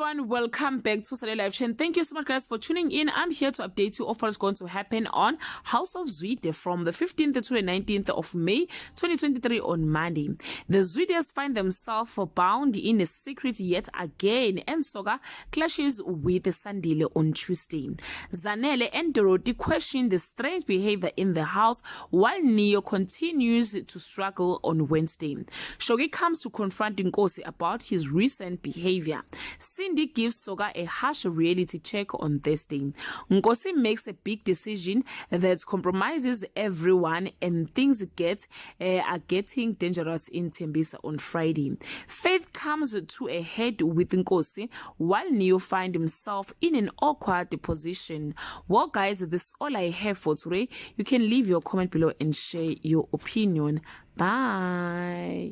everyone, welcome back to Saturday Live Chain. Thank you so much guys for tuning in. I'm here to update you of what's going to happen on House of Zwide from the 15th to the 19th of May 2023 on Monday. The Zwides find themselves bound in a secret yet again, and Soga clashes with Sandile on Tuesday. Zanele and Dorothy question the strange behavior in the house while Neo continues to struggle on Wednesday. Shogi comes to confront Nkosi about his recent behavior. Cindy gives Soga a harsh reality check on Thursday. Nkosi makes a big decision that compromises everyone, and things are getting dangerous in Tembisa on Friday. Faith comes to a head with Nkosi while Neo finds himself in an awkward position. Well guys, this is all I have for today. You can leave your comment below and share your opinion. Bye.